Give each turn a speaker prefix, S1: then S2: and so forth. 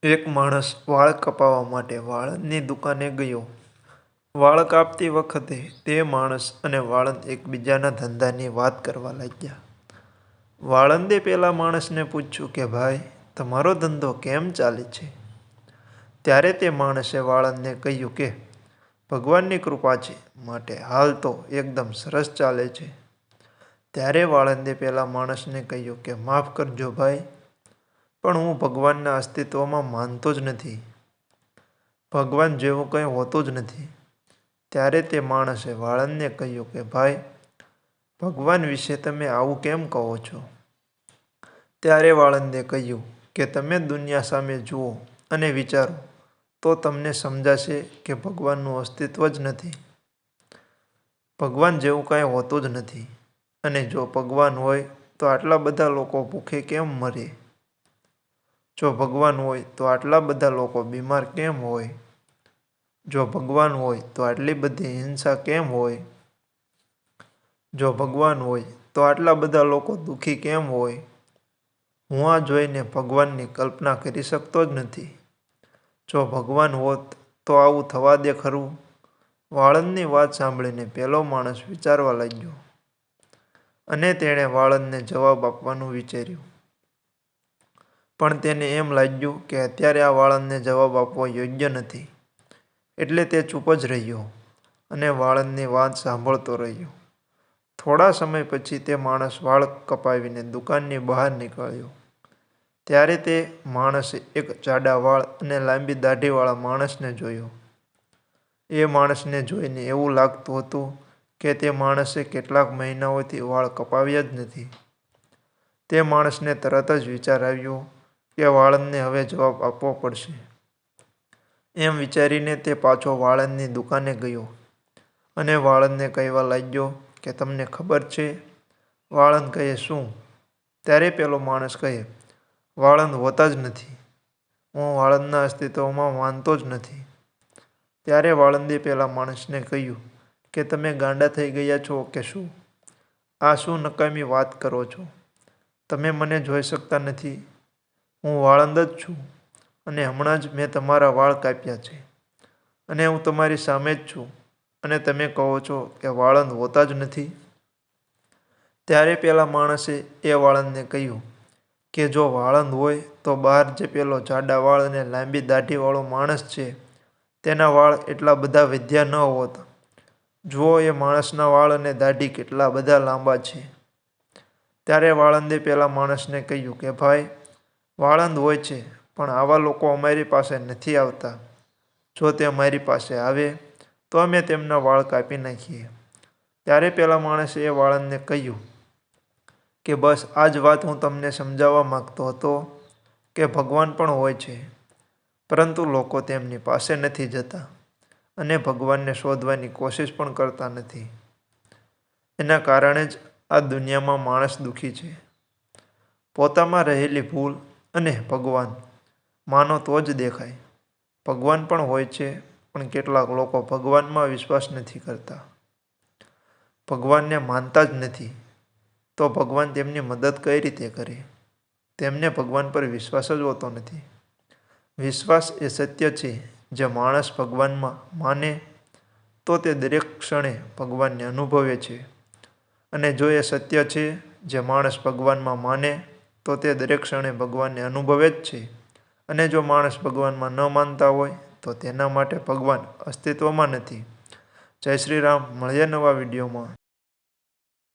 S1: એક માણસ વાળ કપાવવા માટે વાળંદની દુકાને ગયો. વાળ કાપતી વખતે તે માણસ અને વાળંદ એકબીજાના ધંધાની વાત કરવા લાગ્યા. વાળંદે પેલા માણસને પૂછ્યું કે ભાઈ, તમારો ધંધો કેમ ચાલે છે? ત્યારે તે માણસે વાળંદને કહ્યું કે ભગવાનની કૃપા છે માટે હાલ તો એકદમ સરસ ચાલે છે. ત્યારે વાળંદે પેલા માણસને કહ્યું કે માફ કરજો ભાઈ, પણ હું ભગવાનના અસ્તિત્વમાં માનતો જ નથી. ભગવાન જેવું કંઈ હોતું જ નથી. ત્યારે તે માણસે વાળંદને કહ્યું કે ભાઈ, ભગવાન વિશે તમે આવું કેમ કહો છો? ત્યારે વાળંદે કહ્યું કે તમે દુનિયા સામે જુઓ અને વિચારો તો તમને સમજાશે કે ભગવાનનું અસ્તિત્વ જ નથી. ભગવાન જેવું કાંઈ હોતું જ નથી. અને જો ભગવાન હોય તો આટલા બધા લોકો ભૂખે કેમ મરે? જો ભગવાન હોય તો આટલા બધા લોકો બીમાર કેમ હોય? જો ભગવાન હોય તો આટલી બધી હિંસા કેમ હોય? જો ભગવાન હોય તો આટલા બધા લોકો દુઃખી કેમ હોય? હું આ જોઈને ભગવાનની કલ્પના કરી શકતો જ નથી. જો ભગવાન હોત તો આવું થવા દે ખરું? વાળંદની વાત સાંભળીને પેલો માણસ વિચારવા લાગ્યો અને તેણે વાળંદને જવાબ આપવાનું વિચાર્યું. પણ તેને એમ લાગ્યું કે અત્યારે આ વાળંદને જવાબ આપવો યોગ્ય નથી. એટલે તે ચૂપ જ રહ્યો અને વાળંદની વાત સાંભળતો રહ્યો. થોડા સમય પછી તે માણસ વાળ કપાવીને દુકાનની બહાર નીકળ્યો. ત્યારે તે માણસે એક જાડા વાળ અને લાંબી દાઢીવાળા માણસને જોયો. એ માણસને જોઈને એવું લાગતું હતું કે તે માણસે કેટલાક મહિનાઓથી વાળ કપાવ્યા જ નથી. તે માણસને તરત જ વિચાર આવ્યો કે વાળંદને હવે જવાબ આપવો પડશે. એમ વિચારીને તે પાછો વાળંદની દુકાને ગયો અને વાળંદને કહેવા લાગ્યો કે તમને ખબર છે? વાળંદ કહે શું? ત્યારે પેલો માણસ કહે, વાળંદ હોતા જ નથી. હું વાળંદના અસ્તિત્વમાં માનતો જ નથી. ત્યારે વાળંદે પેલા માણસને કહ્યું કે તમે ગાંડા થઈ ગયા છો કે શું? આ શું નકામી વાત કરો છો? તમે મને જોઈ શકતા નથી. હું વાળંદ જ છું અને હમણાં જ મેં તમારા વાળ કાપ્યા છે અને હું તમારી સામે જ છું અને તમે કહો છો કે વાળંદ હોતા જ નથી. ત્યારે પેલા માણસે એ વાળંદને કહ્યું કે જો વાળંદ હોય તો બહાર જે પેલો જાડા વાળ અને લાંબી દાઢીવાળો માણસ છે તેના વાળ એટલા બધા વધ્યા ન હોત. જુઓ એ માણસના વાળ અને દાઢી કેટલા બધા લાંબા છે. ત્યારે વાળંદે પેલા માણસને કહ્યું કે ભાઈ, વાળંદ હોય છે પણ આવા લોકો અમારી પાસે નથી આવતા. જો તે અમારી પાસે આવે તો અમે તેમના વાળ કાપી નાખીએ. ત્યારે પેલા માણસે એ વાળંદને કહ્યું કે બસ આ જ વાત હું તમને સમજાવવા માંગતો હતો કે ભગવાન પણ હોય છે, પરંતુ લોકો તેમની પાસે નથી જતા અને ભગવાનને શોધવાની કોશિશ પણ કરતા નથી. એના કારણે જ આ દુનિયામાં માણસ દુઃખી છે. પોતામાં રહેલી ભૂલ અને ભગવાન માનો તો જ દેખાય. ભગવાન પણ હોય છે પણ કેટલાક લોકો ભગવાનમાં વિશ્વાસ નથી કરતા. ભગવાનને માનતા જ નથી. તો ભગવાન તેમની મદદ કઈ રીતે કરે? તેમને ભગવાન પર વિશ્વાસ જ હોતો નથી. વિશ્વાસ એ સત્ય છે જે માણસ ભગવાનમાં માને તો તે દરેક ક્ષણે ભગવાનને અનુભવે છે. અને જો એ સત્ય છે જે માણસ ભગવાનમાં માને તો તે દરેક ક્ષણે ભગવાનને અનુભવે જ છે. અને જો માણસ ભગવાનમાં ન માનતા હોય તો તેના માટે ભગવાન અસ્તિત્વમાં નથી. જય શ્રી રામ. મળીએ નવા વિડીયોમાં.